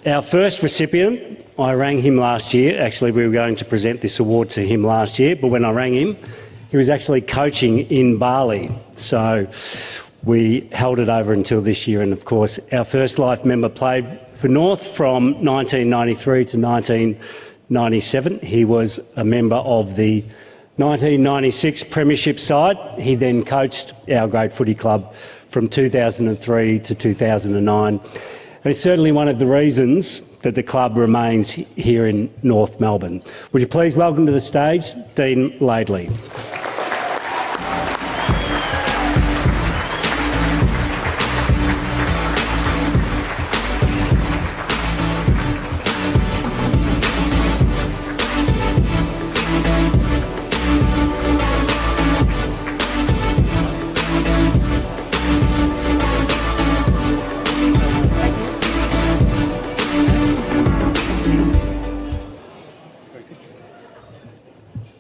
Our first recipient, I rang him last year. Actually, we were going to present this award to him last year, but when I rang him, he was actually coaching in Bali. So we held it over until this year, and of course, our first life member played for North from 1993 to 1997. He was a member of the 1996 Premiership side. He then coached our great footy club from 2003 to 2009. And it's certainly one of the reasons that the club remains here in North Melbourne. Would you please welcome to the stage Dean Laidley.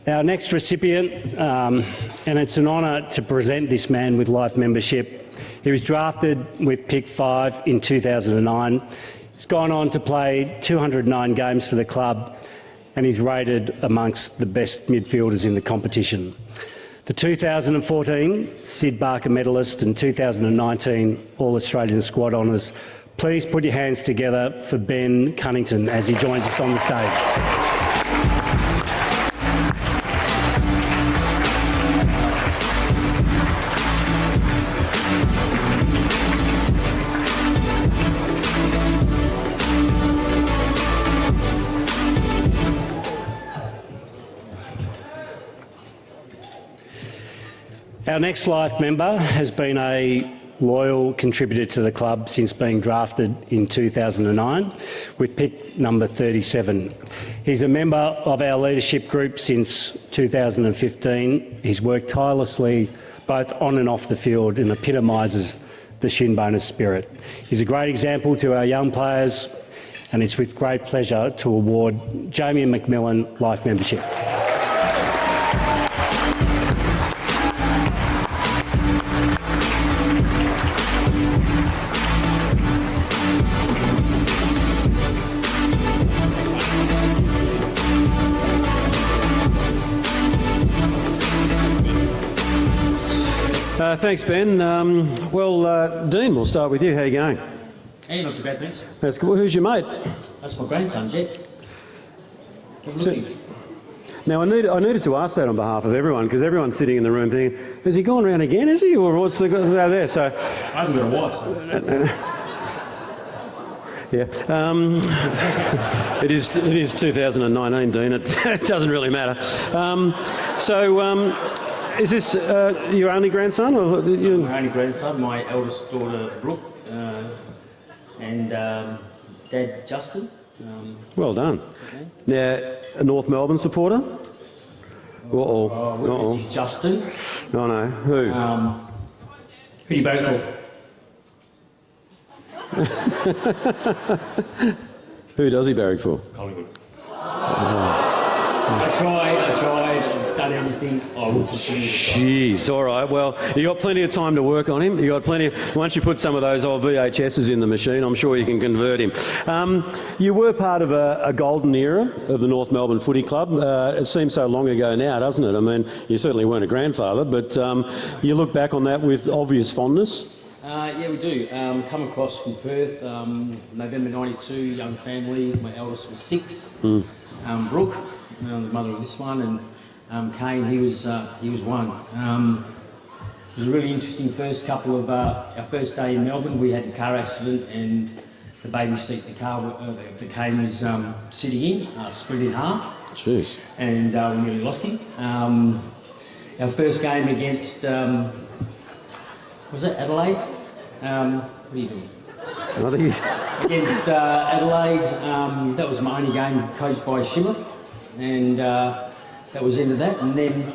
Our next recipient, and it's an honour to present this man with life membership. He was drafted with pick 5 in 2009. He's gone on to play 209 games for the club, and he's rated amongst the best midfielders in the competition. The 2014 Syd Barker medalist and 2019 All-Australian squad honours. Please put your hands together for Ben Cunnington as he joins us on the stage. Our next life member has been a loyal contributor to the club since being drafted in 2009 with pick number 37. He's a member of our leadership group since 2015. He's worked tirelessly both on and off the field and epitomises the Shinboner spirit. He's a great example to our young players, and it's with great pleasure to award Jamie McMillan life membership. Thanks, Ben. Dean, we'll start with you. How are you going? Hey, not too bad, thanks. That's good. Who's your mate? That's my grandson, Jed. Now, I needed to ask that on behalf of everyone, because everyone's sitting in the room thinking, has he gone round again, is he? Or what's the guy there? So, I haven't got a wife, yeah. It is 2019, Dean. It doesn't really matter. Is this your only grandson? Or my only grandson, my eldest daughter, Brooke, and Dad, Justin. Well done. Okay. Now, a North Melbourne supporter? Uh-oh. Justin. Oh, no. Who? Who do you vote for? Who does he barrack for? Collingwood. I tried. I've done everything. I will continue to try. Jeez, all right. Well, you got plenty of time to work on him. You got plenty. Once you put some of those old VHSs in the machine, I'm sure you can convert him. You were part of a golden era of the North Melbourne Footy Club. It seems so long ago now, doesn't it? I mean, you certainly weren't a grandfather, but you look back on that with obvious fondness. Yeah, we do. Come across from Perth, November '92, young family. My eldest was 6. Brooke, the mother of this one, and Kane, he was 1. It was a really interesting first couple of our first day in Melbourne. We had a car accident, and the baby seat the Kane was sitting in split in half. Jeez. And we nearly lost him. Our first game against was it Adelaide? What are you doing? Against Adelaide, that was my only game coached by Shimmer, and that was the end of that. And then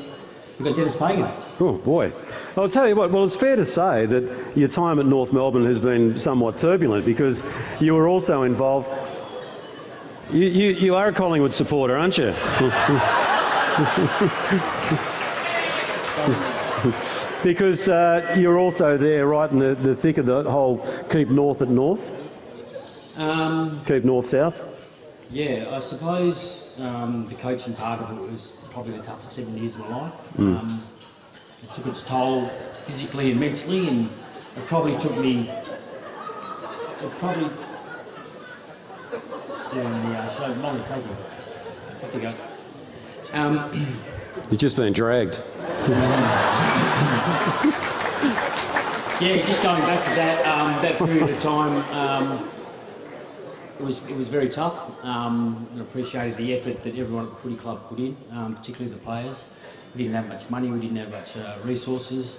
we got Dennis Pagan. Oh boy. I'll tell you what, well, it's fair to say that your time at North Melbourne has been somewhat turbulent, because you were also involved. You are a Collingwood supporter, aren't you? Because you're also there right in the thick of the whole keep North at North. Keep north-south? Yeah, I suppose the coaching part of it was probably the toughest 7 years of my life. It took its toll physically and mentally, and it probably took me. Still in the show, long to take it. Off we go. You've just been dragged. Yeah, just going back to that that period of time, it was very tough. And I appreciated the effort that everyone at the footy club put in, particularly the players. We didn't have much money, we didn't have much resources,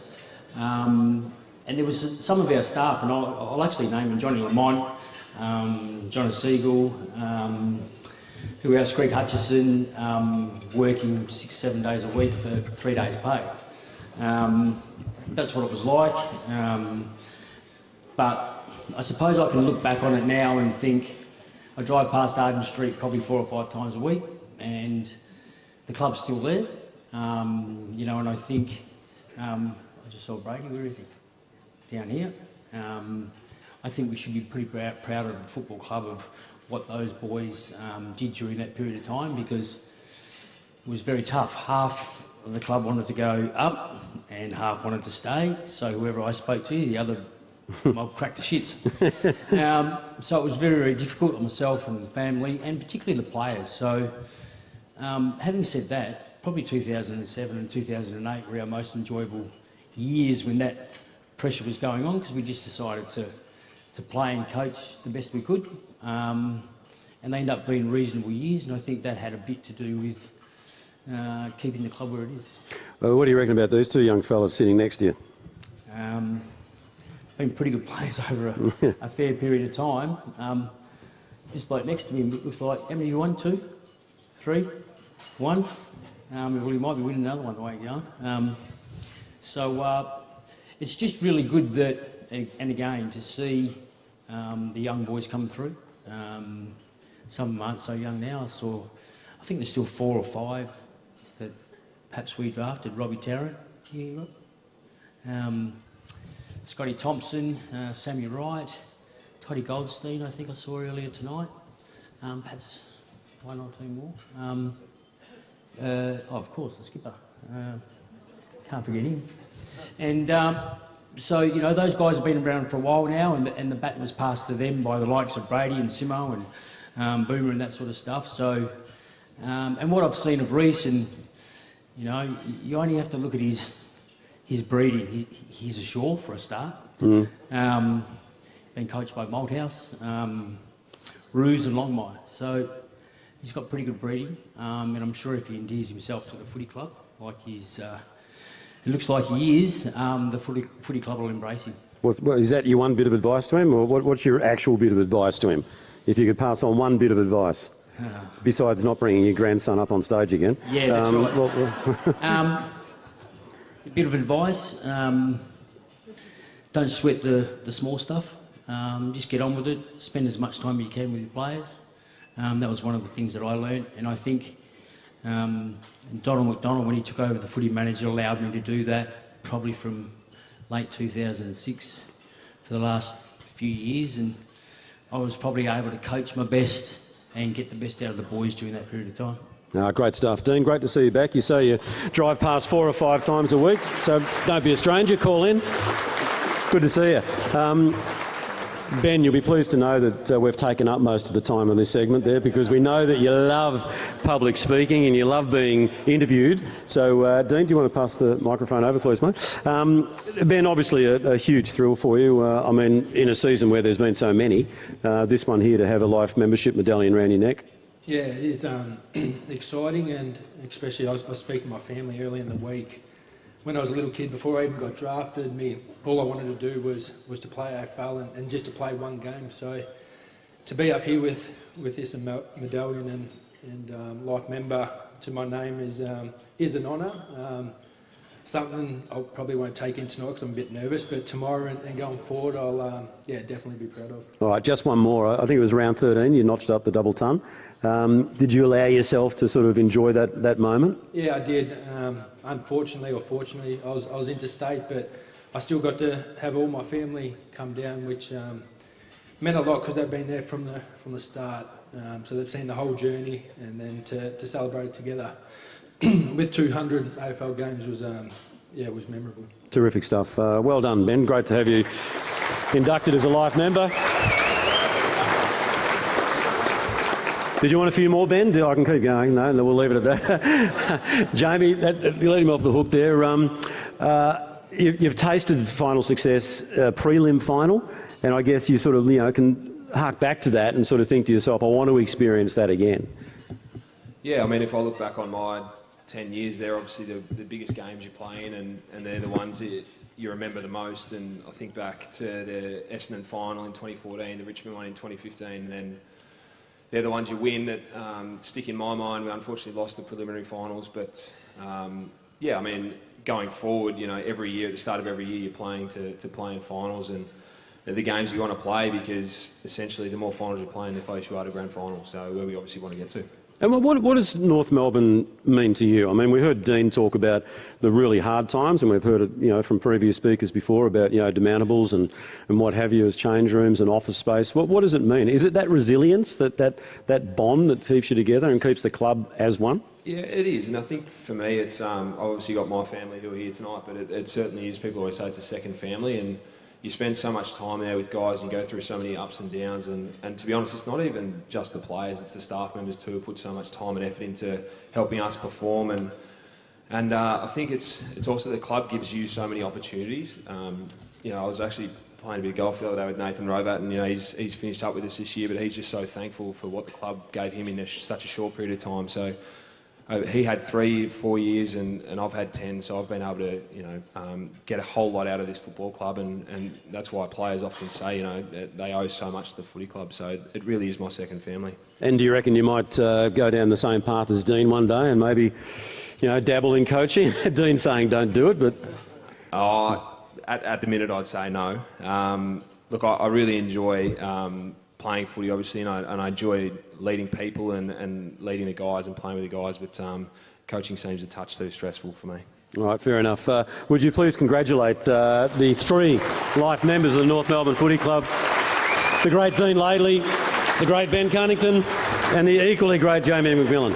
and there was some of our staff, and I'll actually name them: Johnny Lamont, John Siegel, who else? Greg Hutchison, working 6-7 days a week for 3 days' pay. That's what it was like. But I suppose I can look back on it now and think I drive past Arden Street probably 4 or 5 times a week, and the club's still there. You know, and I think I just saw Brady. Where is he? Down here. I think we should be pretty proud of the football club of what those boys did during that period of time, because it was very tough. Half of the club wanted to go up and half wanted to stay. So whoever I spoke to, the other mob cracked the shits. So it was very, very difficult on myself and the family, and particularly the players. So having said that, probably 2007 and 2008 were our most enjoyable years when that pressure was going on, because we just decided to play and coach the best we could. And they ended up being reasonable years, and I think that had a bit to do with keeping the club where it is. Well, what do you reckon about these two young fellas sitting next to you? Been pretty good players over a fair period of time. This bloke next to me looks like, how many you won? 2? 3? 1? Well, he might be winning another one the way you're going. So it's just really good that, and again, to see the young boys come through. Some of them aren't so young now. I think there's still 4 or 5 that perhaps we drafted. Robbie Tarrant, yeah, Rob. Scotty Thompson, Sammy Wright, Toddy Goldstein, I think I saw earlier tonight. Perhaps 1 or 2 more. Of course, the skipper. Can't forget him. And so, you know, those guys have been around for a while now, and the baton was passed to them by the likes of Brady and Simo and Boomer and that sort of stuff. So, and what I've seen of Reece, and, you know, you only have to look at his breeding. He's a Shaw for a start. Been coached by Malthouse, Roos and Longmire. So he's got pretty good breeding, and I'm sure if he endears himself to the footy club, like it looks like he is, the footy club will embrace him. Well, is that your one bit of advice to him, or what's your actual bit of advice to him? If you could pass on one bit of advice, besides not bringing your grandson up on stage again. Yeah, that's right. A bit of advice, don't sweat the small stuff, just get on with it, spend as much time as you can with your players. That was one of the things that I learned, and I think Donald McDonald, when he took over the footy manager, allowed me to do that probably from late 2006 for the last few years, and I was probably able to coach my best and get the best out of the boys during that period of time. Great stuff, Dean. Great to see you back. You say you drive past 4 or 5 times a week, so don't be a stranger. Call in. Good to see you. Ben, you'll be pleased to know that we've taken up most of the time on this segment there, because we know that you love public speaking and you love being interviewed. So, Dean, do you want to pass the microphone over, please, mate? Ben, obviously a huge thrill for you. I mean, in a season where there's been so many, this one here to have a life membership medallion around your neck. Yeah, it is exciting, and especially I was speaking to my family early in the week. When I was a little kid, before I even got drafted, all I wanted to do was to play AFL and just to play one game. So to be up here with this medallion and life member to my name is an honour. Something I probably won't take in tonight because I'm a bit nervous, but tomorrow and going forward, I'll definitely be proud of. All right, just one more. I think it was round 13. You notched up the double ton. Did you allow yourself to sort of enjoy that moment? Yeah, I did. Unfortunately or fortunately, I was interstate, but I still got to have all my family come down, which meant a lot because they've been there from the start. So they've seen the whole journey, and then to celebrate it together with 200 AFL games was it was memorable. Terrific stuff. Well done, Ben. Great to have you inducted as a life member. Did you want a few more, Ben? I can keep going. No, we'll leave it at that. Jamie, you let him off the hook there. You've tasted final success, prelim final, and I guess you sort of can hark back to that and sort of think to yourself, I want to experience that again. Yeah, I mean, if I look back on my 10 years there, obviously the biggest games you're playing, and they're the ones that you remember the most. And I think back to the Essendon final in 2014, the Richmond one in 2015, and then they're the ones you win that stick in my mind. We unfortunately lost the preliminary finals, but yeah, I mean, going forward, every year, at the start of every year, you're playing to play in finals, and they're the games you want to play because essentially the more finals you're playing, the closer you are to grand final, so where we obviously want to get to. And what does North Melbourne mean to you? I mean, we heard Dean talk about the really hard times, and we've heard it, from previous speakers before about, demountables and what have you as change rooms and office space. What does it mean? Is it that resilience, that bond that keeps you together and keeps the club as one? Yeah, it is, and I think for me, it's I've obviously got my family who are here tonight, but it certainly is. People always say it's a second family, and you spend so much time there with guys and you go through so many ups and downs, and to be honest, it's not even just the players, it's the staff members too who put so much time and effort into helping us perform, and I think it's also the club gives you so many opportunities. I was actually playing a bit of golf the other day with Nathan Robat, and he's finished up with us this year, but he's just so thankful for what the club gave him in such a short period of time. So he had 3-4 years and I've had 10, so I've been able to get a whole lot out of this football club, and that's why players often say they owe so much to the footy club, so it really is my second family. And do you reckon you might go down the same path as Dean one day and maybe dabble in coaching? Dean's saying don't do it, but at the minute I'd say no. Look, I really enjoy playing footy, obviously, and I enjoy leading people and leading the guys and playing with the guys, but coaching seems a touch too stressful for me. All right, fair enough. Would you please congratulate the 3 life members of the North Melbourne Footy Club, the great Dean Laidley, the great Ben Cunnington, and the equally great Jamie McMillan.